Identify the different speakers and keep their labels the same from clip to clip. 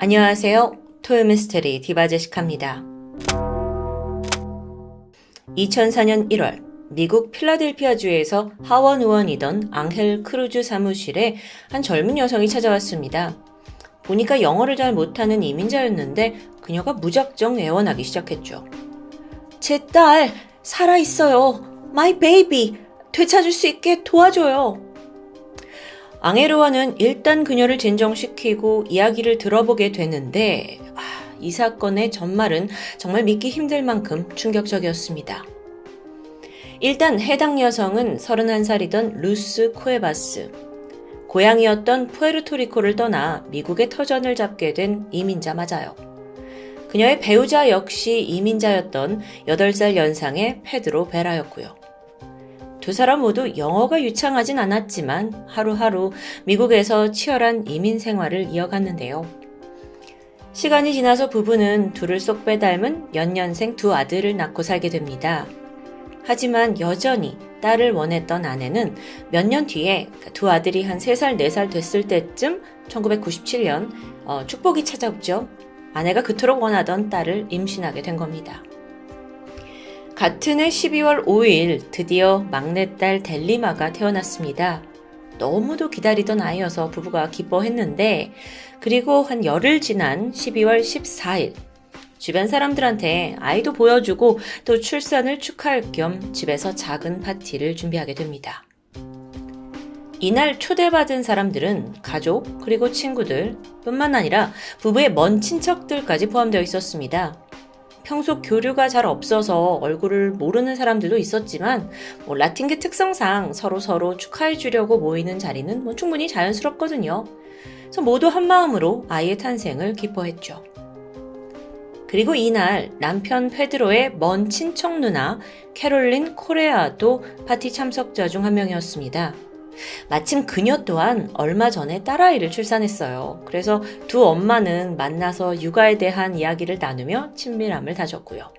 Speaker 1: 안녕하세요. 토요미스테리 디바제시카입니다. 2004년 1월 미국 필라델피아주에서 하원 의원이던 앙헬 크루즈 사무실에 한 젊은 여성이 찾아왔습니다. 보니까 영어를 잘 못하는 이민자였는데 그녀가 무작정 애원하기 시작했죠. 제 딸 살아있어요. My baby. 되찾을 수 있게 도와줘요. 앙헬 의원은 일단 그녀를 진정시키고 이야기를 들어보게 되는데 이 사건의 전말은 정말 믿기 힘들 만큼 충격적이었습니다. 일단 해당 여성은 31살이던 루스 쿠에바스, 고향이었던 푸에르토리코를 떠나 미국에 터전을 잡게 된 이민자 맞아요. 그녀의 배우자 역시 이민자였던 8살 연상의 페드로 베라였고요. 두 사람 모두 영어가 유창하진 않았지만 하루하루 미국에서 치열한 이민 생활을 이어갔는데요. 시간이 지나서 부부는 둘을 쏙 빼닮은 연년생 두 아들을 낳고 살게 됩니다. 하지만 여전히 딸을 원했던 아내는 몇 년 뒤에 두 아들이 한 3살, 4살 됐을 때쯤 1997년 축복이 찾아오죠. 아내가 그토록 원하던 딸을 임신하게 된 겁니다. 같은 해 12월 5일 드디어 막내딸 델리마가 태어났습니다. 너무도 기다리던 아이여서 부부가 기뻐했는데 그리고 한 열흘 지난 12월 14일 주변 사람들한테 아이도 보여주고 또 출산을 축하할 겸 집에서 작은 파티를 준비하게 됩니다. 이날 초대받은 사람들은 가족 그리고 친구들 뿐만 아니라 부부의 먼 친척들까지 포함되어 있었습니다. 평소 교류가 잘 없어서 얼굴을 모르는 사람들도 있었지만 라틴계 특성상 서로 축하해 주려고 모이는 자리는 충분히 자연스럽거든요. 그래서 모두 한마음으로 아이의 탄생을 기뻐했죠. 그리고 이날 남편 페드로의 먼 친척 누나 캐롤린 코레아도 파티 참석자 중 한 명이었습니다. 마침 그녀 또한 얼마 전에 딸아이를 출산했어요. 그래서 두 엄마는 만나서 육아에 대한 이야기를 나누며 친밀함을 다졌고요.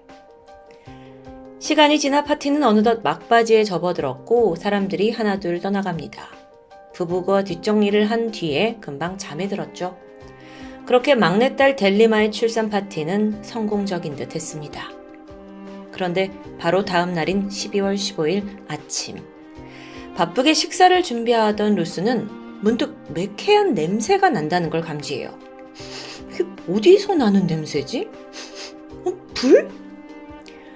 Speaker 1: 시간이 지나 파티는 어느덧 막바지에 접어들었고 사람들이 하나둘 떠나갑니다. 부부가 뒷정리를 한 뒤에 금방 잠에 들었죠. 그렇게 막내딸 델리마의 출산 파티는 성공적인 듯 했습니다. 그런데 바로 다음 날인 12월 15일 아침 바쁘게 식사를 준비하던 루스는 문득 매캐한 냄새가 난다는 걸 감지해요. 이게 어디서 나는 냄새지? 불?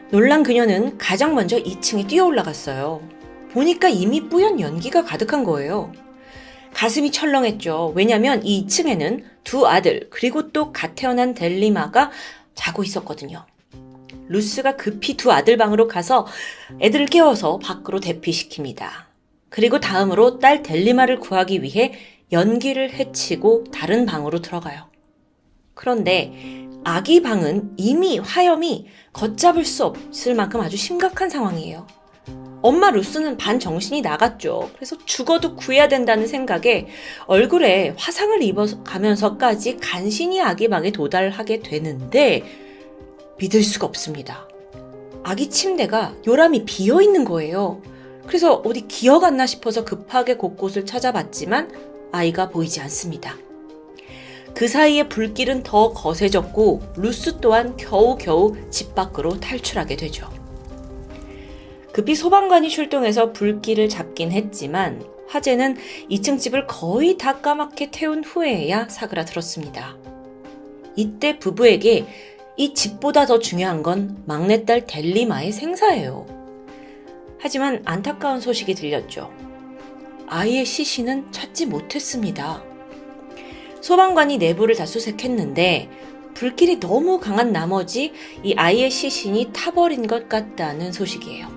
Speaker 1: 놀란 그녀는 가장 먼저 2층에 뛰어 올라갔어요. 보니까 이미 뿌연 연기가 가득한 거예요. 가슴이 철렁했죠. 왜냐면 이 2층에는 두 아들 그리고 또 갓 태어난 델리마가 자고 있었거든요. 루스가 급히 두 아들 방으로 가서 애들을 깨워서 밖으로 대피시킵니다. 그리고 다음으로 딸 델리마를 구하기 위해 연기를 해치고 다른 방으로 들어가요. 그런데 아기 방은 이미 화염이 걷잡을 수 없을 만큼 아주 심각한 상황이에요. 엄마 루스는 반정신이 나갔죠. 그래서 죽어도 구해야 된다는 생각에 얼굴에 화상을 입어가면서까지 간신히 아기 방에 도달하게 되는데 믿을 수가 없습니다. 아기 침대가 요람이 비어있는 거예요. 그래서 어디 기어갔나 싶어서 급하게 곳곳을 찾아봤지만 아이가 보이지 않습니다. 그 사이에 불길은 더 거세졌고 루스 또한 겨우겨우 집 밖으로 탈출하게 되죠. 급히 소방관이 출동해서 불길을 잡긴 했지만 화재는 2층 집을 거의 다 까맣게 태운 후에야 사그라들었습니다. 이때 부부에게 이 집보다 더 중요한 건 막내딸 델리마의 생사예요. 하지만 안타까운 소식이 들렸죠. 아이의 시신은 찾지 못했습니다. 소방관이 내부를 다 수색했는데 불길이 너무 강한 나머지 이 아이의 시신이 타버린 것 같다는 소식이에요.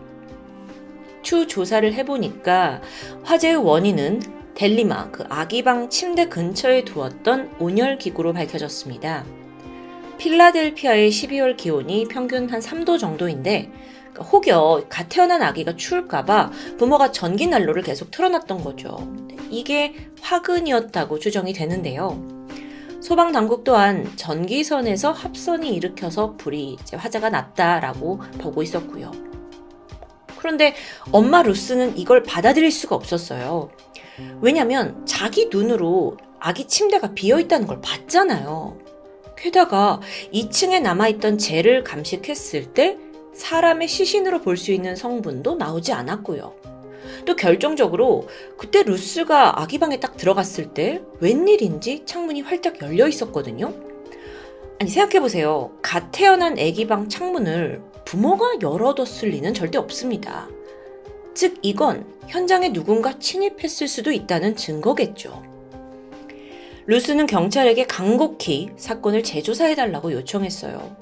Speaker 1: 추후 조사를 해보니까 화재의 원인은 델리마, 그 아기방 침대 근처에 두었던 온열기구로 밝혀졌습니다. 필라델피아의 12월 기온이 평균 한 3도 정도인데 혹여 갓 태어난 아기가 추울까봐 부모가 전기난로를 계속 틀어놨던 거죠. 이게 화근이었다고 추정이 되는데요. 소방당국 또한 전기선에서 합선이 일으켜서 불이 화재가 났다라고 보고 있었고요. 그런데 엄마 루스는 이걸 받아들일 수가 없었어요. 왜냐면 자기 눈으로 아기 침대가 비어있다는 걸 봤잖아요. 게다가 2층에 남아있던 젤을 감식했을 때 사람의 시신으로 볼 수 있는 성분도 나오지 않았고요. 또 결정적으로 그때 루스가 아기 방에 딱 들어갔을 때 웬일인지 창문이 활짝 열려 있었거든요. 아니 생각해보세요. 갓 태어난 아기 방 창문을 부모가 열어뒀을 리는 절대 없습니다. 즉 이건 현장에 누군가 침입했을 수도 있다는 증거겠죠. 루스는 경찰에게 간곡히 사건을 재조사해달라고 요청했어요.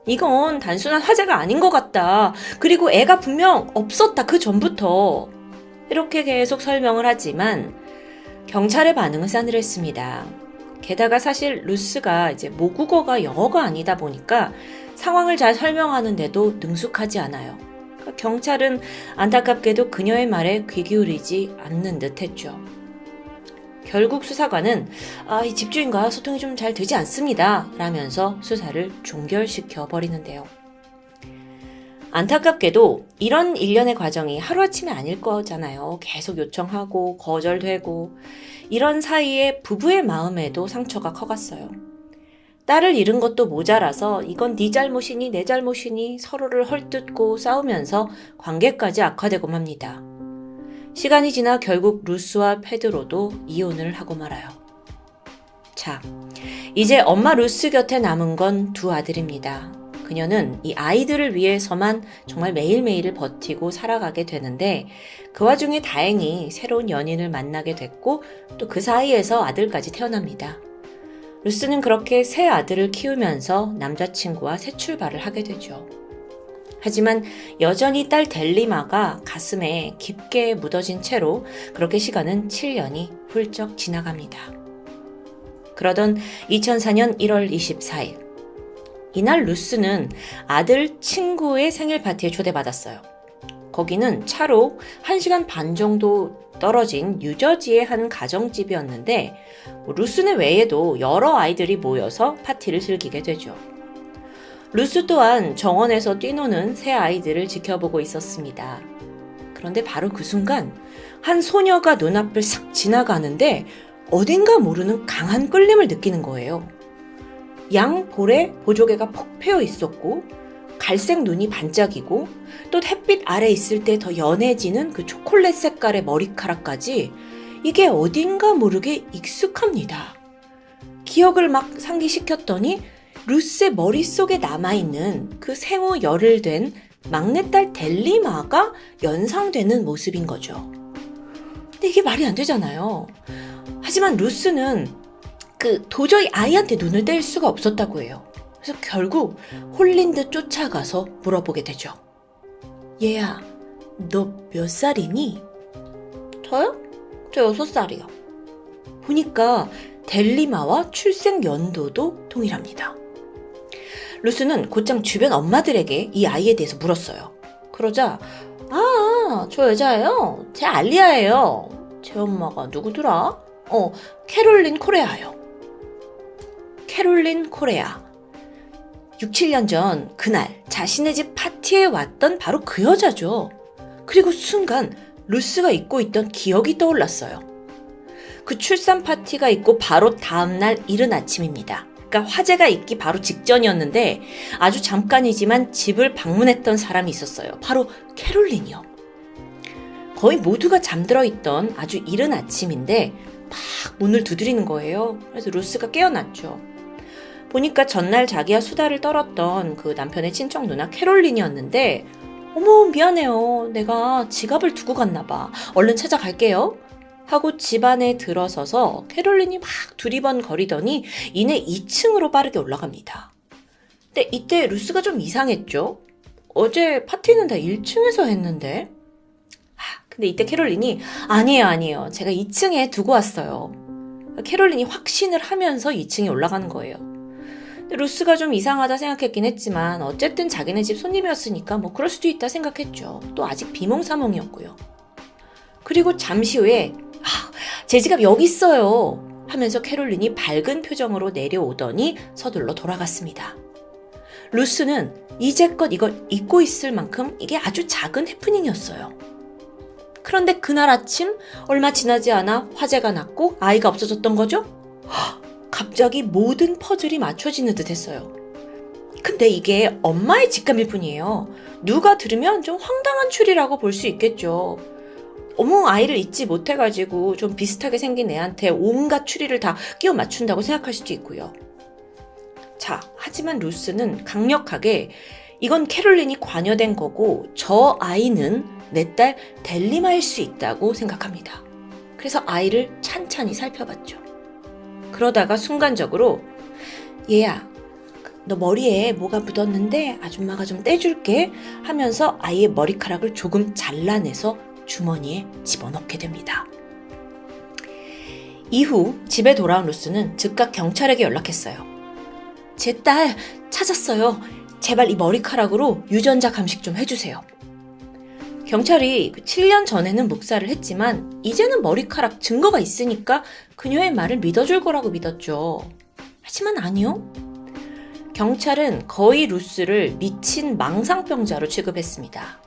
Speaker 1: 이건 단순한 화재가 아닌 것 같다. 그리고 애가 분명 없었다. 그 전부터. 이렇게 계속 설명을 하지만 경찰의 반응은 싸늘했습니다. 게다가 사실 루스가 이제 모국어가 영어가 아니다 보니까 상황을 잘 설명하는데도 능숙하지 않아요. 경찰은 안타깝게도 그녀의 말에 귀 기울이지 않는 듯 했죠. 결국 수사관은 이 집주인과 소통이 좀 잘 되지 않습니다. 라면서 수사를 종결시켜 버리는데요. 안타깝게도 이런 일련의 과정이 하루아침이 아닐 거잖아요. 계속 요청하고 거절되고 이런 사이에 부부의 마음에도 상처가 커갔어요. 딸을 잃은 것도 모자라서 이건 네 잘못이니 내 잘못이니 서로를 헐뜯고 싸우면서 관계까지 악화되고 맙니다. 시간이 지나 결국 루스와 페드로도 이혼을 하고 말아요. 자, 이제 엄마 루스 곁에 남은 건 두 아들입니다. 그녀는 이 아이들을 위해서만 정말 매일매일을 버티고 살아가게 되는데 그 와중에 다행히 새로운 연인을 만나게 됐고 또 그 사이에서 아들까지 태어납니다. 루스는 그렇게 새 아들을 키우면서 남자친구와 새 출발을 하게 되죠. 하지만 여전히 딸 델리마가 가슴에 깊게 묻어진 채로 그렇게 시간은 7년이 훌쩍 지나갑니다. 그러던 2004년 1월 24일 이날 루스는 아들 친구의 생일 파티에 초대받았어요. 거기는 차로 1시간 반 정도 떨어진 뉴저지의 한 가정집이었는데 루스네 외에도 여러 아이들이 모여서 파티를 즐기게 되죠. 루스 또한 정원에서 뛰노는 새 아이들을 지켜보고 있었습니다. 그런데 바로 그 순간 한 소녀가 눈앞을 싹 지나가는데 어딘가 모르는 강한 끌림을 느끼는 거예요. 양 볼에 보조개가 폭 패여 있었고 갈색 눈이 반짝이고 또 햇빛 아래 있을 때 더 연해지는 그 초콜릿 색깔의 머리카락까지 이게 어딘가 모르게 익숙합니다. 기억을 막 상기시켰더니 루스의 머릿속에 남아있는 그 생후 열흘 된 막내딸 델리마가 연상되는 모습인 거죠. 근데 이게 말이 안 되잖아요. 하지만 루스는 도저히 아이한테 눈을 뗄 수가 없었다고 해요. 그래서 결국 홀린 듯 쫓아가서 물어보게 되죠. 얘야, 너 몇 살이니? 저요? 저 6살이요. 보니까 델리마와 출생 연도도 동일합니다. 루스는 곧장 주변 엄마들에게 이 아이에 대해서 물었어요. 그러자 저 여자예요. 제 알리아예요. 제 엄마가 누구더라? 캐롤린 코레아요. 캐롤린 코레아. 6, 7년 전 그날 자신의 집 파티에 왔던 바로 그 여자죠. 그리고 순간 루스가 잊고 있던 기억이 떠올랐어요. 그 출산 파티가 있고 바로 다음날 이른 아침입니다. 그러니까 화재가 있기 바로 직전이었는데 아주 잠깐이지만 집을 방문했던 사람이 있었어요. 바로 캐롤린이요. 거의 모두가 잠들어 있던 아주 이른 아침인데 막 문을 두드리는 거예요. 그래서 루스가 깨어났죠. 보니까 전날 자기와 수다를 떨었던 그 남편의 친척 누나 캐롤린이었는데 어머 미안해요. 내가 지갑을 두고 갔나 봐. 얼른 찾아갈게요. 하고 집 안에 들어서서 캐롤린이 막 두리번거리더니 이내 2층으로 빠르게 올라갑니다. 근데 이때 루스가 좀 이상했죠. 어제 파티는 다 1층에서 했는데. 근데 이때 캐롤린이 아니에요. 제가 2층에 두고 왔어요. 캐롤린이 확신을 하면서 2층에 올라가는 거예요. 근데 루스가 좀 이상하다 생각했긴 했지만 어쨌든 자기네 집 손님이었으니까 뭐 그럴 수도 있다 생각했죠. 또 아직 비몽사몽이었고요. 그리고 잠시 후에 제 지갑 여기 있어요 하면서 캐롤린이 밝은 표정으로 내려오더니 서둘러 돌아갔습니다. 루스는 이제껏 이걸 잊고 있을 만큼 이게 아주 작은 해프닝이었어요. 그런데 그날 아침 얼마 지나지 않아 화재가 났고 아이가 없어졌던 거죠? 갑자기 모든 퍼즐이 맞춰지는 듯 했어요. 근데 이게 엄마의 직감일 뿐이에요. 누가 들으면 좀 황당한 추리라고 볼 수 있겠죠. 어머, 아이를 잊지 못해가지고 좀 비슷하게 생긴 애한테 온갖 추리를 다 끼워 맞춘다고 생각할 수도 있고요. 자, 하지만 루스는 강력하게 이건 캐롤린이 관여된 거고 저 아이는 내 딸 델리마일 수 있다고 생각합니다. 그래서 아이를 찬찬히 살펴봤죠. 그러다가 순간적으로 얘야, 너 머리에 뭐가 묻었는데 아줌마가 좀 떼줄게 하면서 아이의 머리카락을 조금 잘라내서 주머니에 집어넣게 됩니다. 이후 집에 돌아온 루스는 즉각 경찰에게 연락했어요. 제 딸 찾았어요. 제발 이 머리카락으로 유전자 감식 좀 해주세요. 경찰이 7년 전에는 묵살을 했지만 이제는 머리카락 증거가 있으니까 그녀의 말을 믿어줄 거라고 믿었죠. 하지만 아니요. 경찰은 거의 루스를 미친 망상병자로 취급했습니다.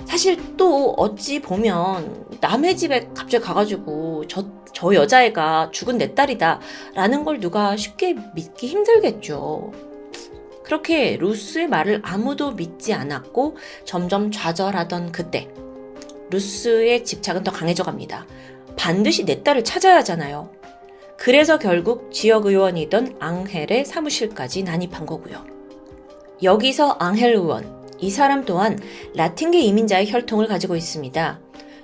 Speaker 1: 사실 또 어찌 보면 남의 집에 갑자기 가가지고 저 여자애가 죽은 내 딸이다 라는 걸 누가 쉽게 믿기 힘들겠죠. 그렇게 루스의 말을 아무도 믿지 않았고 점점 좌절하던 그때 루스의 집착은 더 강해져 갑니다. 반드시 내 딸을 찾아야 하잖아요. 그래서 결국 지역의원이던 앙헬의 사무실까지 난입한 거고요. 여기서 앙헬 의원, 이 사람 또한 라틴계 이민자의 혈통을 가지고 있습니다.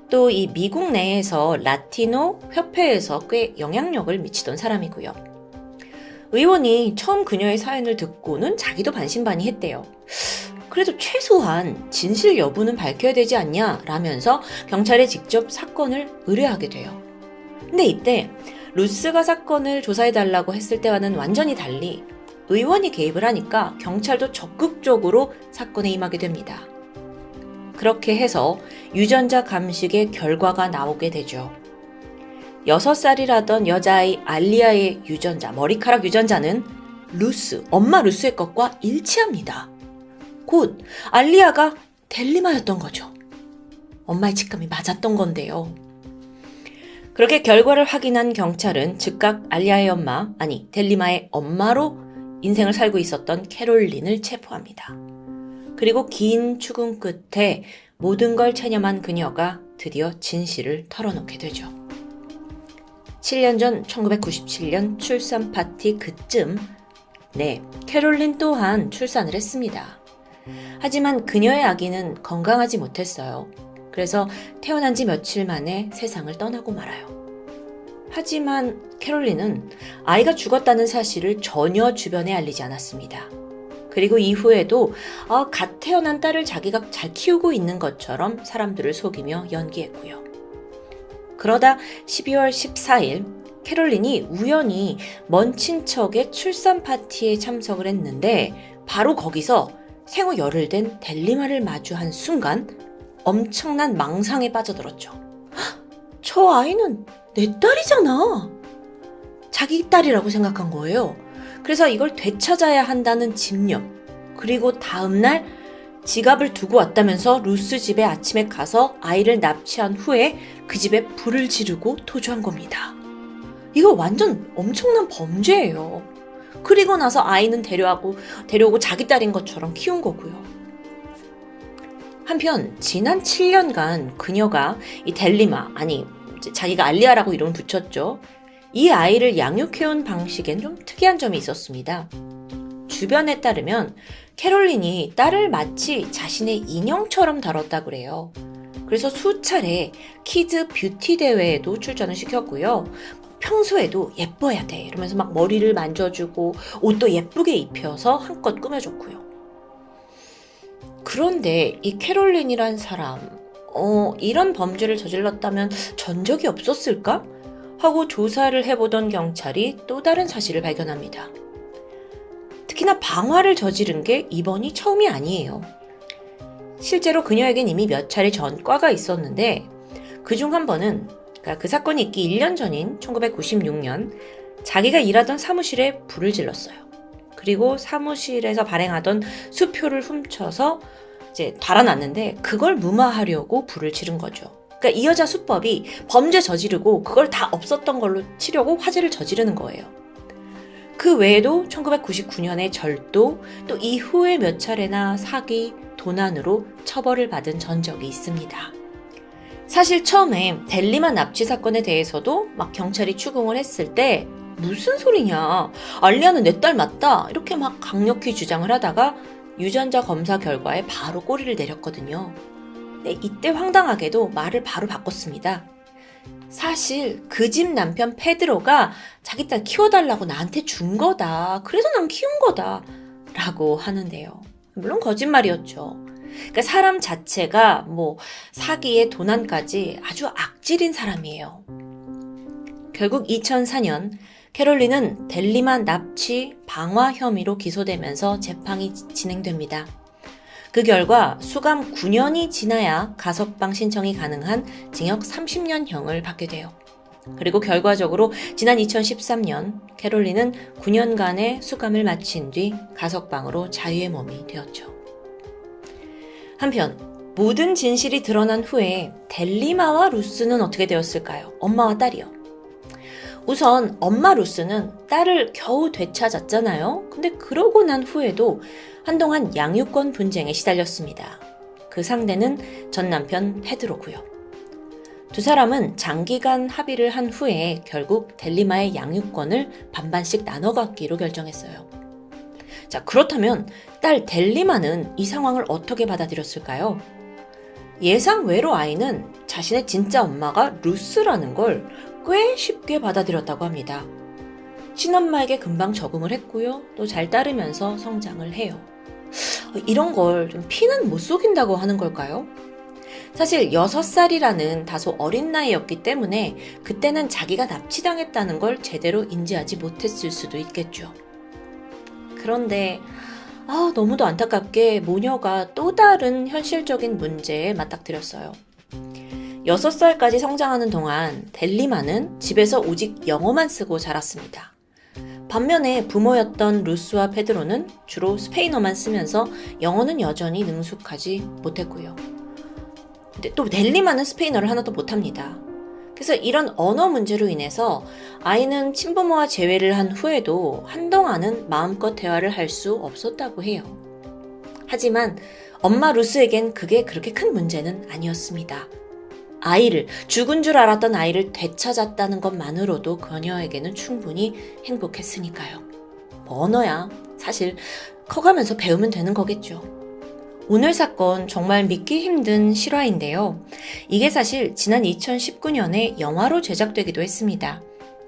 Speaker 1: 또 이 미국 내에서 라티노 협회에서 꽤 영향력을 미치던 사람이고요. 의원이 처음 그녀의 사연을 듣고는 자기도 반신반의했대요. 그래도 최소한 진실 여부는 밝혀야 되지 않냐 라면서 경찰에 직접 사건을 의뢰하게 돼요. 근데 이때 루스가 사건을 조사해달라고 했을 때와는 완전히 달리 의원이 개입을 하니까 경찰도 적극적으로 사건에 임하게 됩니다. 그렇게 해서 유전자 감식의 결과가 나오게 되죠. 6살이라던 여자아이 알리아의 유전자, 머리카락 유전자는 루스, 엄마 루스의 것과 일치합니다. 곧 알리아가 델리마였던 거죠. 엄마의 직감이 맞았던 건데요. 그렇게 결과를 확인한 경찰은 즉각 알리아의 엄마, 아니 델리마의 엄마로 인생을 살고 있었던 캐롤린을 체포합니다. 그리고 긴 추궁 끝에 모든 걸 체념한 그녀가 드디어 진실을 털어놓게 되죠. 7년 전 1997년 출산 파티 그쯤 캐롤린 또한 출산을 했습니다. 하지만 그녀의 아기는 건강하지 못했어요. 그래서 태어난 지 며칠 만에 세상을 떠나고 말아요. 하지만 캐롤린은 아이가 죽었다는 사실을 전혀 주변에 알리지 않았습니다. 그리고 이후에도 갓 태어난 딸을 자기가 잘 키우고 있는 것처럼 사람들을 속이며 연기했고요. 그러다 12월 14일 캐롤린이 우연히 먼 친척의 출산 파티에 참석을 했는데 바로 거기서 생후 열흘 된 델리마를 마주한 순간 엄청난 망상에 빠져들었죠. 저 아이는 내 딸이잖아. 자기 딸이라고 생각한 거예요. 그래서 이걸 되찾아야 한다는 집념, 그리고 다음날 지갑을 두고 왔다면서 루스 집에 아침에 가서 아이를 납치한 후에 그 집에 불을 지르고 토주한 겁니다. 이거 완전 엄청난 범죄예요. 그리고 나서 아이는 데려오고 자기 딸인 것처럼 키운 거고요. 한편 지난 7년간 그녀가 이 델리마, 아니 자기가 알리아라고 이름을 붙였죠. 이 아이를 양육해온 방식엔 좀 특이한 점이 있었습니다. 주변에 따르면 캐롤린이 딸을 마치 자신의 인형처럼 다뤘다고 그래요. 그래서 수차례 키즈 뷰티 대회에도 출전을 시켰고요. 평소에도 예뻐야 돼 이러면서 막 머리를 만져주고 옷도 예쁘게 입혀서 한껏 꾸며줬고요. 그런데 이 캐롤린이란 사람, 이런 범죄를 저질렀다면 전적이 없었을까? 하고 조사를 해보던 경찰이 또 다른 사실을 발견합니다. 특히나 방화를 저지른 게 이번이 처음이 아니에요. 실제로 그녀에겐 이미 몇 차례 전과가 있었는데 그중 한 번은 그 사건이 있기 1년 전인 1996년 자기가 일하던 사무실에 불을 질렀어요. 그리고 사무실에서 발행하던 수표를 훔쳐서 이제 달아놨는데 그걸 무마하려고 불을 지른 거죠. 그러니까 이 여자 수법이 범죄 저지르고 그걸 다 없었던 걸로 치려고 화재를 저지르는 거예요. 그 외에도 1999년에 절도, 또 이후에 몇 차례나 사기, 도난으로 처벌을 받은 전적이 있습니다. 사실 처음에 델리만 납치 사건에 대해서도 막 경찰이 추궁을 했을 때 무슨 소리냐, 알리아는 내 딸 맞다, 이렇게 막 강력히 주장을 하다가 유전자 검사 결과에 바로 꼬리를 내렸거든요. 네, 이때 황당하게도 말을 바로 바꿨습니다. 사실 그 집 남편 페드로가 자기 딸 키워달라고 나한테 준 거다. 그래서 난 키운 거다. 라고 하는데요. 물론 거짓말이었죠. 그러니까 사람 자체가 사기에 도난까지 아주 악질인 사람이에요. 결국 2004년 캐롤린은 델리만 납치, 방화 혐의로 기소되면서 재판이 진행됩니다. 그 결과 수감 9년이 지나야 가석방 신청이 가능한 징역 30년형을 받게 돼요. 그리고 결과적으로 지난 2013년 캐롤린은 9년간의 수감을 마친 뒤 가석방으로 자유의 몸이 되었죠. 한편 모든 진실이 드러난 후에 델리마와 루스는 어떻게 되었을까요? 엄마와 딸이요. 우선 엄마 루스는 딸을 겨우 되찾았잖아요. 근데 그러고 난 후에도 한동안 양육권 분쟁에 시달렸습니다. 그 상대는 전 남편 페드로고요. 두 사람은 장기간 합의를 한 후에 결국 델리마의 양육권을 반반씩 나눠 갖기로 결정했어요. 자, 그렇다면 딸 델리마는 이 상황을 어떻게 받아들였을까요? 예상 외로 아이는 자신의 진짜 엄마가 루스라는 걸 꽤 쉽게 받아들였다고 합니다. 친엄마에게 금방 적응을 했고요. 또 잘 따르면서 성장을 해요. 이런 걸 좀 피는 못 속인다고 하는 걸까요? 사실 6살이라는 다소 어린 나이였기 때문에 그때는 자기가 납치당했다는 걸 제대로 인지하지 못했을 수도 있겠죠. 그런데 너무도 안타깝게 모녀가 또 다른 현실적인 문제에 맞닥뜨렸어요. 6살까지 성장하는 동안 델리마는 집에서 오직 영어만 쓰고 자랐습니다. 반면에 부모였던 루스와 페드로는 주로 스페인어만 쓰면서 영어는 여전히 능숙하지 못했고요. 근데 또 델리마는 스페인어를 하나도 못합니다. 그래서 이런 언어 문제로 인해서 아이는 친부모와 재회를 한 후에도 한동안은 마음껏 대화를 할 수 없었다고 해요. 하지만 엄마 루스에겐 그게 그렇게 큰 문제는 아니었습니다. 죽은 줄 알았던 아이를 되찾았다는 것만으로도 그녀에게는 충분히 행복했으니까요. 언어야 사실 커가면서 배우면 되는 거겠죠. 오늘 사건 정말 믿기 힘든 실화인데요. 이게 사실 지난 2019년에 영화로 제작되기도 했습니다.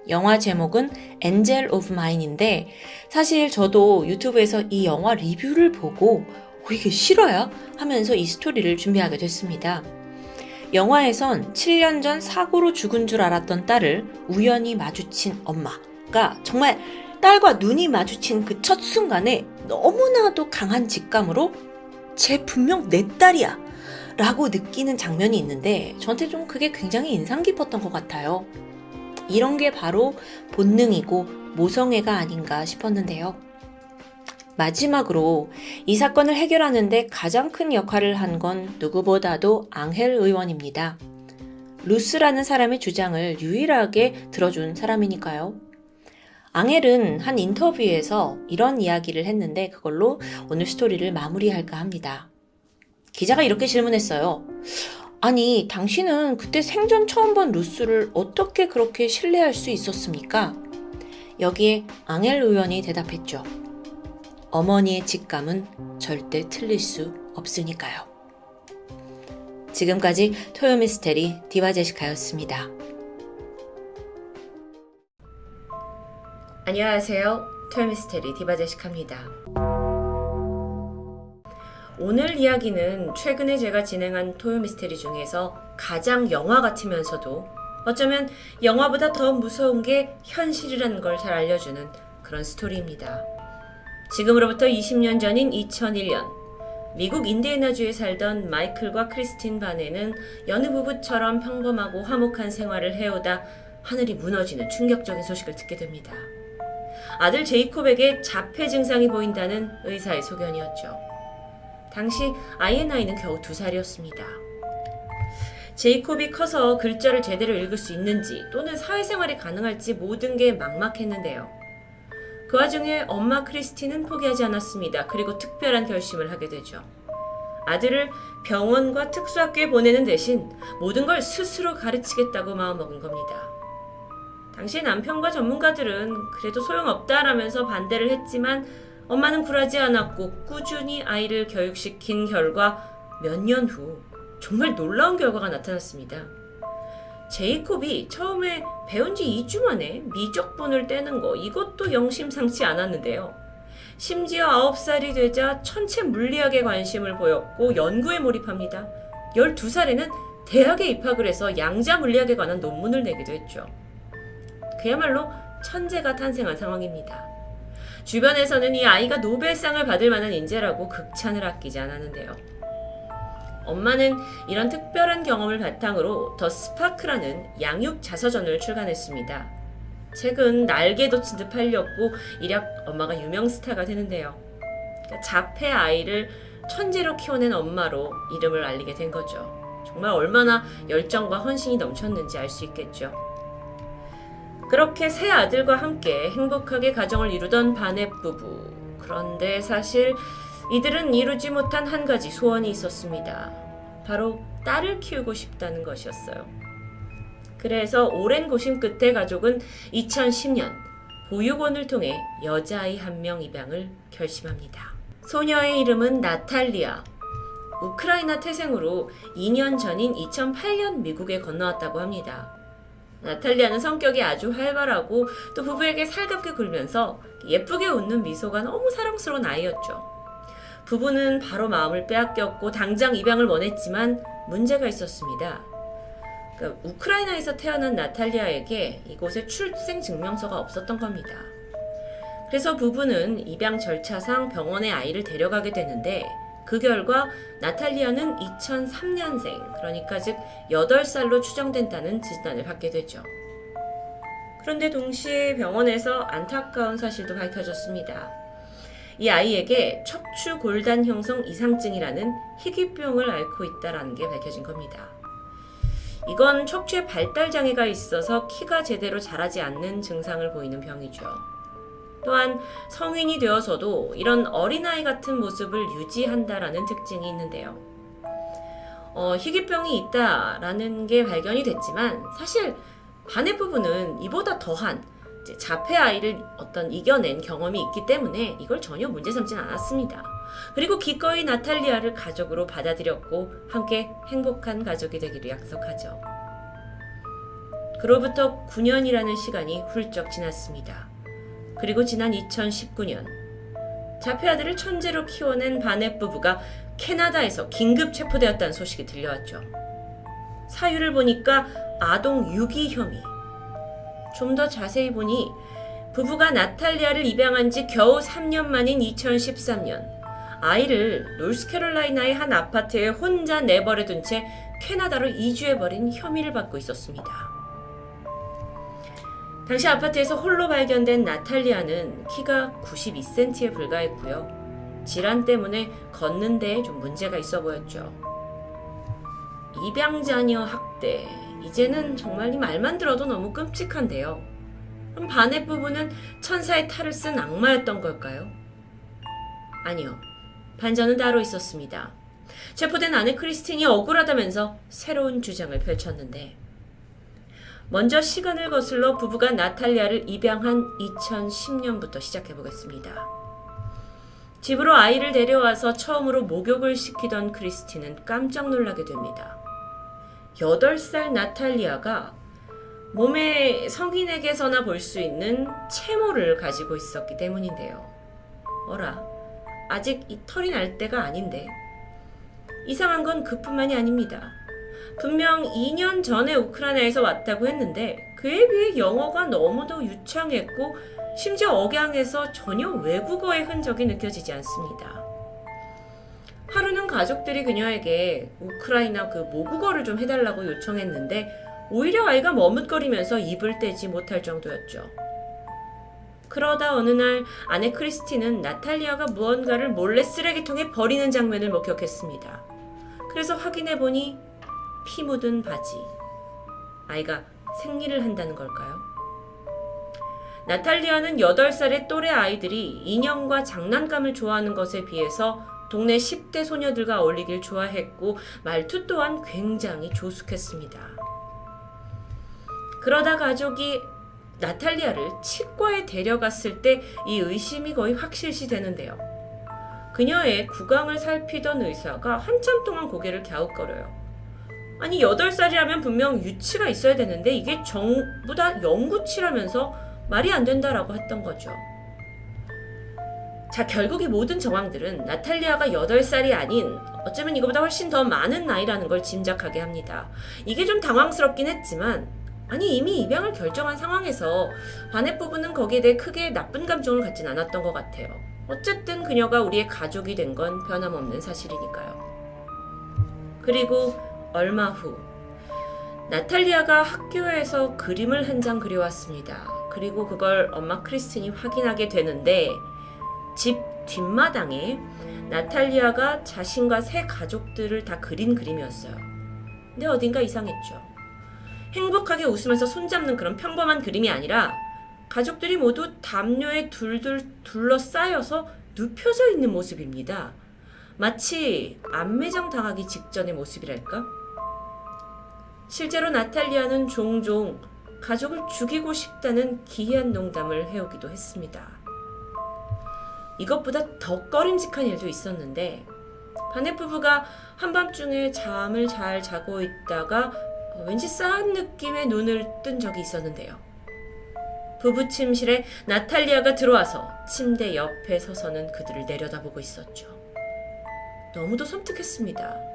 Speaker 1: 영화 제목은 엔젤 오브 마인인데 사실 저도 유튜브에서 이 영화 리뷰를 보고 이게 실화야? 하면서 이 스토리를 준비하게 됐습니다. 영화에선 7년 전 사고로 죽은 줄 알았던 딸을 우연히 마주친 엄마가 정말 딸과 눈이 마주친 그 첫 순간에 너무나도 강한 직감으로 쟤 분명 내 딸이야 라고 느끼는 장면이 있는데 저한테 좀 그게 굉장히 인상 깊었던 것 같아요. 이런 게 바로 본능이고 모성애가 아닌가 싶었는데요. 마지막으로 이 사건을 해결하는데 가장 큰 역할을 한 건 누구보다도 앙헬 의원입니다. 루스라는 사람의 주장을 유일하게 들어준 사람이니까요. 앙헬은 한 인터뷰에서 이런 이야기를 했는데 그걸로 오늘 스토리를 마무리할까 합니다. 기자가 이렇게 질문했어요. 아니, 당신은 그때 생전 처음 본 루스를 어떻게 그렇게 신뢰할 수 있었습니까? 여기에 앙헬 의원이 대답했죠. 어머니의 직감은 절대 틀릴 수 없으니까요. 지금까지 토요미스테리 디바제시카였습니다. 안녕하세요. 토요미스테리 디바제시카입니다. 오늘 이야기는 최근에 제가 진행한 토요미스테리 중에서 가장 영화 같으면서도 어쩌면 영화보다 더 무서운 게 현실이라는 걸 잘 알려주는 그런 스토리입니다. 지금으로부터 20년 전인 2001년 미국 인디애나주에 살던 마이클과 크리스틴 바네는 여느 부부처럼 평범하고 화목한 생활을 해오다 하늘이 무너지는 충격적인 소식을 듣게 됩니다. 아들 제이콥에게 자폐 증상이 보인다는 의사의 소견이었죠. 당시 아이의 나이는 겨우 2살이었습니다. 제이콥이 커서 글자를 제대로 읽을 수 있는지 또는 사회생활이 가능할지 모든 게 막막했는데요. 그 와중에 엄마 크리스티는 포기하지 않았습니다. 그리고 특별한 결심을 하게 되죠. 아들을 병원과 특수학교에 보내는 대신 모든 걸 스스로 가르치겠다고 마음먹은 겁니다. 당시 남편과 전문가들은 그래도 소용없다라면서 반대를 했지만 엄마는 굴하지 않았고 꾸준히 아이를 교육시킨 결과 몇 년 후 정말 놀라운 결과가 나타났습니다. 제이콥이 처음에 배운 지 2주 만에 미적분을 떼는 거, 이것도 영심상치 않았는데요. 심지어 9살이 되자 천체 물리학에 관심을 보였고 연구에 몰입합니다. 12살에는 대학에 입학을 해서 양자 물리학에 관한 논문을 내기도 했죠. 그야말로 천재가 탄생한 상황입니다. 주변에서는 이 아이가 노벨상을 받을 만한 인재라고 극찬을 아끼지 않았는데요. 엄마는 이런 특별한 경험을 바탕으로 더 스파크라는 양육 자서전을 출간했습니다. 책은 날개도 친 듯 팔렸고 이력 엄마가 유명 스타가 되는데요. 그러니까 자폐 아이를 천재로 키워낸 엄마로 이름을 알리게 된 거죠. 정말 얼마나 열정과 헌신이 넘쳤는지 알 수 있겠죠. 그렇게 세 아들과 함께 행복하게 가정을 이루던 바넷 부부. 그런데 사실 이들은 이루지 못한 한 가지 소원이 있었습니다. 바로 딸을 키우고 싶다는 것이었어요. 그래서 오랜 고심 끝에 가족은 2010년 보육원을 통해 여자아이 1명 입양을 결심합니다. 소녀의 이름은 나탈리아. 우크라이나 태생으로 2년 전인 2008년 미국에 건너왔다고 합니다. 나탈리아는 성격이 아주 활발하고 또 부부에게 살갑게 굴면서 예쁘게 웃는 미소가 너무 사랑스러운 아이였죠. 부부는 바로 마음을 빼앗겼고 당장 입양을 원했지만 문제가 있었습니다. 그러니까 우크라이나에서 태어난 나탈리아에게 이곳에 출생증명서가 없었던 겁니다. 그래서 부부는 입양 절차상 병원에 아이를 데려가게 되는데 그 결과 나탈리아는 2003년생, 그러니까 즉 8살로 추정된다는 진단을 받게 되죠. 그런데 동시에 병원에서 안타까운 사실도 밝혀졌습니다. 이 아이에게 척추 골단 형성 이상증이라는 희귀병을 앓고 있다는 게 밝혀진 겁니다. 이건 척추에 발달 장애가 있어서 키가 제대로 자라지 않는 증상을 보이는 병이죠. 또한 성인이 되어서도 이런 어린아이 같은 모습을 유지한다라는 특징이 있는데요. 희귀병이 있다라는 게 발견이 됐지만 사실 바넷 부부는 이보다 더한 자폐 아이를 이겨낸 경험이 있기 때문에 이걸 전혀 문제 삼진 않았습니다. 그리고 기꺼이 나탈리아를 가족으로 받아들였고 함께 행복한 가족이 되기를 약속하죠. 그로부터 9년이라는 시간이 훌쩍 지났습니다. 그리고 지난 2019년 자폐 아들을 천재로 키워낸 바넷 부부가 캐나다에서 긴급 체포되었다는 소식이 들려왔죠. 사유를 보니까 아동 유기 혐의. 좀 더 자세히 보니 부부가 나탈리아를 입양한 지 겨우 3년 만인 2013년 아이를 노스캐롤라이나의 한 아파트에 혼자 내버려 둔 채 캐나다로 이주해버린 혐의를 받고 있었습니다. 당시 아파트에서 홀로 발견된 나탈리아는 키가 92cm에 불과했고요. 질환 때문에 걷는 데에 좀 문제가 있어 보였죠. 입양자녀 학대. 이제는 정말 이 말만 들어도 너무 끔찍한데요. 그럼 바넷 부부는 천사의 탈을 쓴 악마였던 걸까요? 아니요. 반전은 따로 있었습니다. 체포된 아내 크리스틴이 억울하다면서 새로운 주장을 펼쳤는데 먼저 시간을 거슬러 부부가 나탈리아를 입양한 2010년부터 시작해보겠습니다. 집으로 아이를 데려와서 처음으로 목욕을 시키던 크리스틴은 깜짝 놀라게 됩니다. 8살 나탈리아가 몸에 성인에게서나 볼 수 있는 채모를 가지고 있었기 때문인데요. 어라, 아직 이 털이 날 때가 아닌데. 이상한 건 그뿐만이 아닙니다. 분명 2년 전에 우크라이나에서 왔다고 했는데 그에 비해 영어가 너무도 유창했고 심지어 억양에서 전혀 외국어의 흔적이 느껴지지 않습니다. 하루는 가족들이 그녀에게 우크라이나 그 모국어를 좀 해달라고 요청했는데 오히려 아이가 머뭇거리면서 입을 떼지 못할 정도였죠. 그러다 어느 날 아내 크리스틴은 나탈리아가 무언가를 몰래 쓰레기통에 버리는 장면을 목격했습니다. 그래서 확인해보니 피 묻은 바지. 아이가 생리를 한다는 걸까요? 나탈리아는 8살의 또래 아이들이 인형과 장난감을 좋아하는 것에 비해서 동네 10대 소녀들과 어울리길 좋아했고 말투 또한 굉장히 조숙했습니다. 그러다 가족이 나탈리아를 치과에 데려갔을 때 이 의심이 거의 확실시 되는데요. 그녀의 구강을 살피던 의사가 한참 동안 고개를 갸웃거려요. 아니 8살이라면 분명 유치가 있어야 되는데 이게 전부 다 영구치라면서 말이 안 된다라고 했던 거죠. 자, 결국 이 모든 정황들은 나탈리아가 8살이 아닌 어쩌면 이거보다 훨씬 더 많은 나이라는 걸 짐작하게 합니다. 이게 좀 당황스럽긴 했지만 아니 이미 입양을 결정한 상황에서 바넷 부부는 거기에 대해 크게 나쁜 감정을 갖진 않았던 것 같아요. 어쨌든 그녀가 우리의 가족이 된 건 변함없는 사실이니까요. 그리고 얼마 후 나탈리아가 학교에서 그림을 한 장 그려왔습니다. 그리고 그걸 엄마 크리스틴이 확인하게 되는데 집 뒷마당에 나탈리아가 자신과 세 가족들을 다 그린 그림이었어요. 근데 어딘가 이상했죠. 행복하게 웃으면서 손잡는 그런 평범한 그림이 아니라 가족들이 모두 담요에 둘둘 둘러싸여서 눕혀져 있는 모습입니다. 마치 안매장 당하기 직전의 모습이랄까? 실제로 나탈리아는 종종 가족을 죽이고 싶다는 기이한 농담을 해오기도 했습니다. 이것보다 더 꺼림직한 일도 있었는데 바넷 부부가 한밤중에 잠을 잘 자고 있다가 왠지 싸한 느낌의 눈을 뜬 적이 있었는데요. 부부 침실에 나탈리아가 들어와서 침대 옆에 서서는 그들을 내려다보고 있었죠. 너무도 섬뜩했습니다.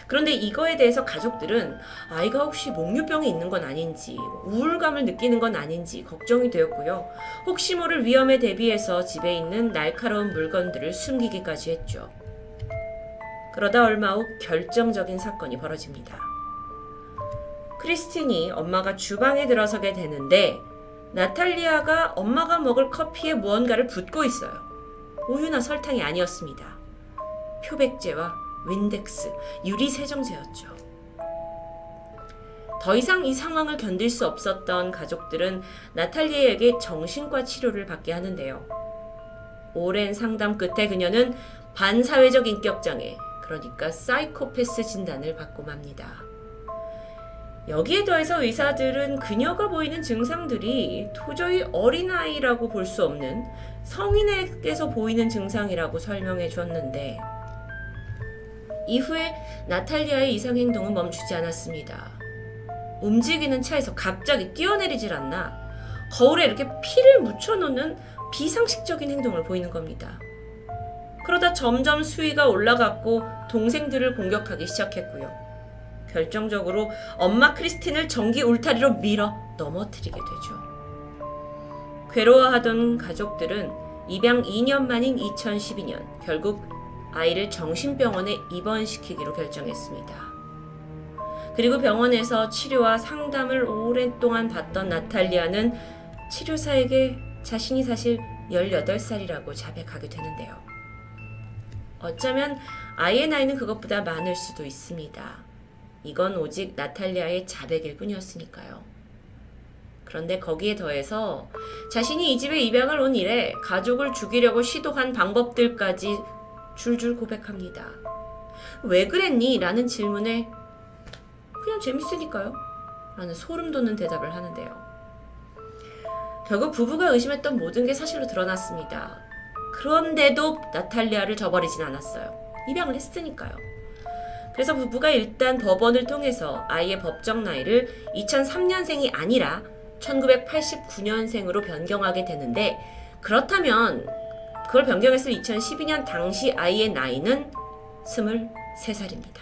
Speaker 1: 그런데 이거에 대해서 가족들은 아이가 혹시 목류병이 있는 건 아닌지, 우울감을 느끼는 건 아닌지 걱정이 되었고요. 혹시 모를 위험에 대비해서 집에 있는 날카로운 물건들을 숨기기까지 했죠. 그러다 얼마 후 결정적인 사건이 벌어집니다. 크리스틴이 엄마가 주방에 들어서게 되는데 나탈리아가 엄마가 먹을 커피에 무언가를 붓고 있어요. 우유나 설탕이 아니었습니다. 표백제와 윈덱스, 유리세정제였죠. 더 이상 이 상황을 견딜 수 없었던 가족들은 나탈리아에게 정신과 치료를 받게 하는데요. 오랜 상담 끝에 그녀는 반사회적 인격장애, 그러니까 사이코패스 진단을 받고 맙니다. 여기에 더해서 의사들은 그녀가 보이는 증상들이 도저히 어린아이라고 볼 수 없는 성인에게서 보이는 증상이라고 설명해 줬는데 이후에 나탈리아의 이상 행동은 멈추지 않았습니다. 움직이는 차에서 갑자기 뛰어내리질 않나 거울에 이렇게 피를 묻혀놓는 비상식적인 행동을 보이는 겁니다. 그러다 점점 수위가 올라갔고 동생들을 공격하기 시작했고요. 결정적으로 엄마 크리스틴을 전기 울타리로 밀어 넘어뜨리게 되죠. 괴로워하던 가족들은 입양 2년 만인 2012년 결국 아이를 정신병원에 입원시키기로 결정했습니다. 그리고 병원에서 치료와 상담을 오랫동안 받던 나탈리아는 치료사에게 자신이 사실 18살이라고 자백하게 되는데요. 어쩌면 아이의 나이는 그것보다 많을 수도 있습니다. 이건 오직 나탈리아의 자백일 뿐이었으니까요. 그런데 거기에 더해서 자신이 이 집에 입양을 온 이래 가족을 죽이려고 시도한 방법들까지 줄줄 고백합니다. 왜 그랬니? 라는 질문에 그냥 재밌으니까요. 라는 소름 돋는 대답을 하는데요. 결국 부부가 의심했던 모든 게 사실로 드러났습니다. 그런데도 나탈리아를 저버리진 않았어요. 입양을 했으니까요. 그래서 부부가 일단 법원을 통해서 아이의 법정 나이를 2003년생이 아니라 1989년생으로 변경하게 되는데 그렇다면 그걸 변경했을 2012년 당시 아이의 나이는 23살입니다.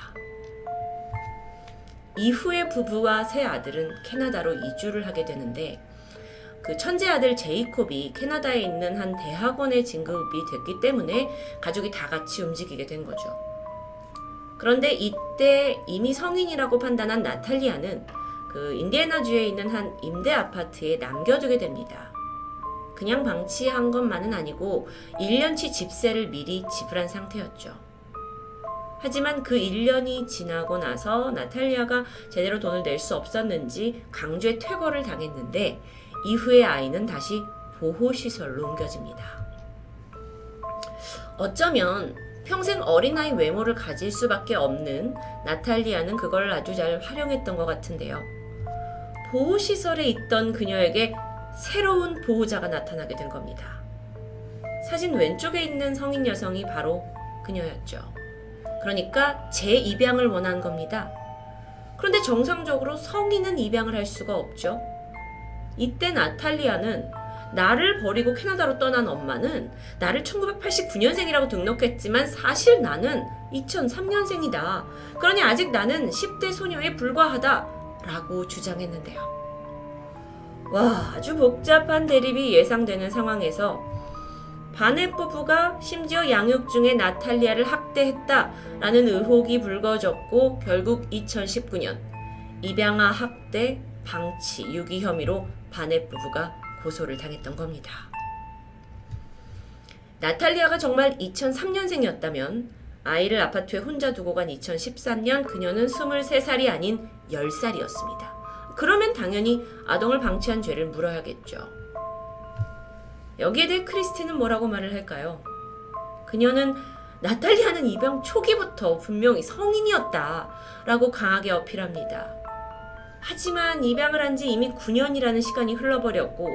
Speaker 1: 이후에 부부와 세 아들은 캐나다로 이주를 하게 되는데 그 천재 아들 제이콥이 캐나다에 있는 한 대학원에 진급이 됐기 때문에 가족이 다 같이 움직이게 된 거죠. 그런데 이때 이미 성인이라고 판단한 나탈리아는 그 인디애나주에 있는 한 임대 아파트에 남겨두게 됩니다. 그냥 방치한 것만은 아니고 1년치 집세를 미리 지불한 상태였죠. 하지만 그 1년이 지나고 나서 나탈리아가 제대로 돈을 낼 수 없었는지 강제 퇴거를 당했는데 이후에 아이는 다시 보호시설로 옮겨집니다. 어쩌면 평생 어린아이 외모를 가질 수밖에 없는 나탈리아는 그걸 아주 잘 활용했던 것 같은데요. 보호시설에 있던 그녀에게 새로운 보호자가 나타나게 된 겁니다. 사진 왼쪽에 있는 성인 여성이 바로 그녀였죠. 그러니까 재입양을 원한 겁니다. 그런데 정상적으로 성인은 입양을 할 수가 없죠. 이때 나탈리아는 나를 버리고 캐나다로 떠난 엄마는 나를 1989년생이라고 등록했지만 사실 나는 2003년생이다. 그러니 아직 나는 10대 소녀에 불과하다 라고 주장했는데요. 와, 아주 복잡한 대립이 예상되는 상황에서 바넷 부부가 심지어 양육 중에 나탈리아를 학대했다라는 의혹이 불거졌고 결국 2019년 입양아 학대, 방치, 유기 혐의로 바넷 부부가 고소를 당했던 겁니다. 나탈리아가 정말 2003년생이었다면 아이를 아파트에 혼자 두고 간 2013년 그녀는 23살이 아닌 10살이었습니다. 그러면 당연히 아동을 방치한 죄를 물어야겠죠. 여기에 대해 크리스틴은 뭐라고 말을 할까요? 그녀는 나탈리아는 입양 초기부터 분명히 성인이었다라고 강하게 어필합니다. 하지만 입양을 한 지 이미 9년이라는 시간이 흘러버렸고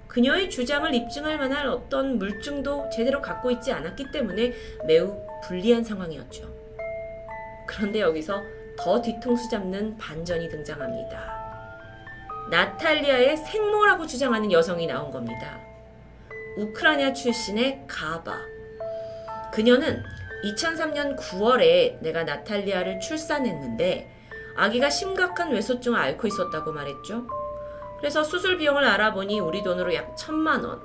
Speaker 1: 그녀의 주장을 입증할 만한 어떤 물증도 제대로 갖고 있지 않았기 때문에 매우 불리한 상황이었죠. 그런데 여기서 더 뒤통수 잡는 반전이 등장합니다. 나탈리아의 생모라고 주장하는 여성이 나온 겁니다. 우크라이나 출신의 가바. 그녀는 2003년 9월에 내가 나탈리아를 출산했는데 아기가 심각한 외소증을 앓고 있었다고 말했죠. 그래서 수술 비용을 알아보니 우리 돈으로 약 1,000만 원.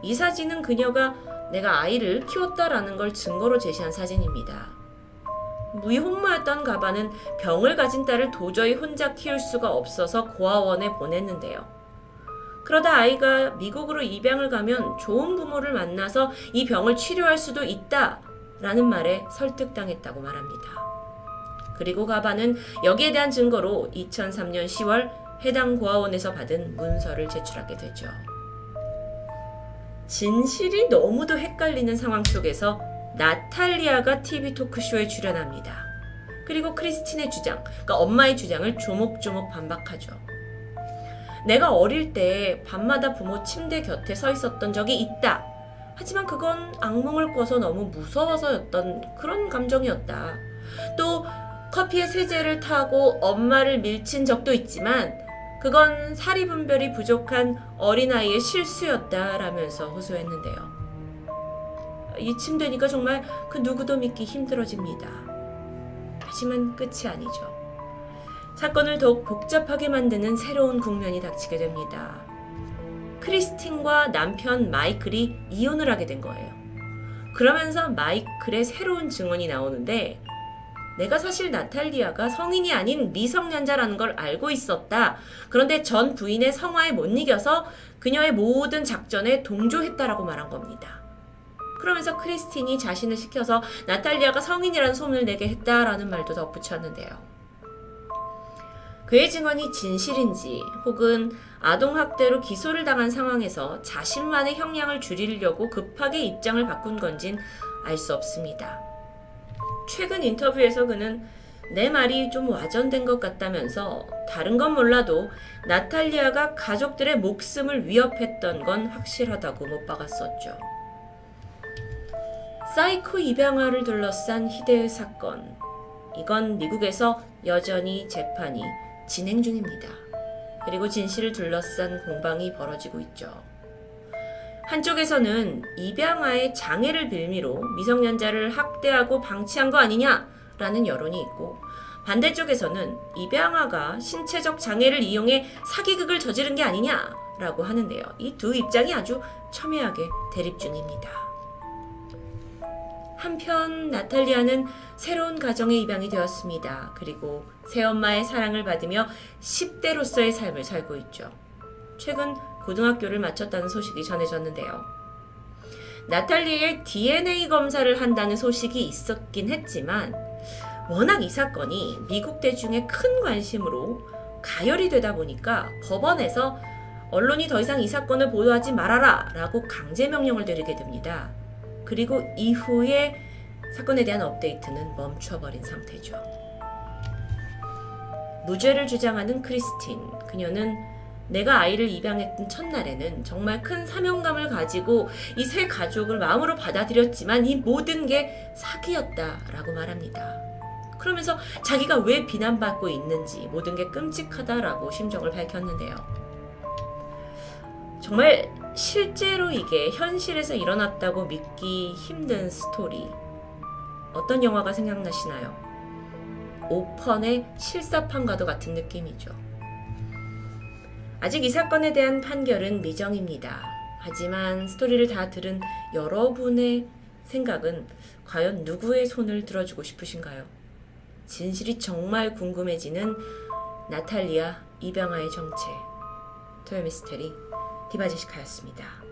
Speaker 1: 이 사진은 그녀가 내가 아이를 키웠다라는 걸 증거로 제시한 사진입니다. 무위혼모였던 가바는 병을 가진 딸을 도저히 혼자 키울 수가 없어서 고아원에 보냈는데요. 그러다 아이가 미국으로 입양을 가면 좋은 부모를 만나서 이 병을 치료할 수도 있다라는 말에 설득당했다고 말합니다. 그리고 가바는 여기에 대한 증거로 2003년 10월 해당 고아원에서 받은 문서를 제출하게 되죠. 진실이 너무도 헷갈리는 상황 속에서 나탈리아가 TV 토크쇼에 출연합니다. 그리고 크리스틴의 주장, 그러니까 엄마의 주장을 조목조목 반박하죠. 내가 어릴 때 밤마다 부모 침대 곁에 서 있었던 적이 있다. 하지만 그건 악몽을 꿔서 너무 무서워서였던 그런 감정이었다. 또 커피에 세제를 타고 엄마를 밀친 적도 있지만 그건 사리분별이 부족한 어린아이의 실수였다라면서 호소했는데요. 이쯤 되니까 정말 그 누구도 믿기 힘들어집니다. 하지만 끝이 아니죠. 사건을 더욱 복잡하게 만드는 새로운 국면이 닥치게 됩니다. 크리스틴과 남편 마이클이 이혼을 하게 된 거예요. 그러면서 마이클의 새로운 증언이 나오는데 내가 사실 나탈리아가 성인이 아닌 미성년자라는 걸 알고 있었다. 그런데 전 부인의 성화에 못 이겨서 그녀의 모든 작전에 동조했다라고 말한 겁니다. 그러면서 크리스틴이 자신을 시켜서 나탈리아가 성인이라는 소문을 내게 했다라는 말도 덧붙였는데요. 그의 증언이 진실인지 혹은 아동학대로 기소를 당한 상황에서 자신만의 형량을 줄이려고 급하게 입장을 바꾼 건진 알 수 없습니다. 최근 인터뷰에서 그는 내 말이 좀 와전된 것 같다면서 다른 건 몰라도 나탈리아가 가족들의 목숨을 위협했던 건 확실하다고 못 박았었죠. 사이코 입양아를 둘러싼 희대의 사건. 이건 미국에서 여전히 재판이 진행 중입니다. 그리고 진실을 둘러싼 공방이 벌어지고 있죠. 한쪽에서는 입양아의 장애를 빌미로 미성년자를 학대하고 방치한 거 아니냐라는 여론이 있고 반대쪽에서는 입양아가 신체적 장애를 이용해 사기극을 저지른 게 아니냐라고 하는데요. 이 두 입장이 아주 첨예하게 대립 중입니다. 한편 나탈리아는 새로운 가정에 입양이 되었습니다. 그리고 새엄마의 사랑을 받으며 10대로서의 삶을 살고 있죠. 최근 고등학교를 마쳤다는 소식이 전해졌는데요. 나탈리아의 DNA 검사를 한다는 소식이 있었긴 했지만 워낙 이 사건이 미국 대중의 큰 관심으로 가열이 되다 보니까 법원에서 언론이 더 이상 이 사건을 보도하지 말아라 라고 강제 명령을 내리게 됩니다. 그리고 이후에 사건에 대한 업데이트는 멈춰버린 상태죠. 무죄를 주장하는 크리스틴, 그녀는 내가 아이를 입양했던 첫날에는 정말 큰 사명감을 가지고 이 세 가족을 마음으로 받아들였지만 이 모든 게 사기였다라고 말합니다. 그러면서 자기가 왜 비난받고 있는지 모든 게 끔찍하다라고 심정을 밝혔는데요. 정말 실제로 이게 현실에서 일어났다고 믿기 힘든 스토리. 어떤 영화가 생각나시나요? 오펀의 실사판과도 같은 느낌이죠. 아직 이 사건에 대한 판결은 미정입니다. 하지만 스토리를 다 들은 여러분의 생각은 과연 누구의 손을 들어주고 싶으신가요? 진실이 정말 궁금해지는 나탈리아 입양아의 정체. 토요미스테리 디바제시카였습니다.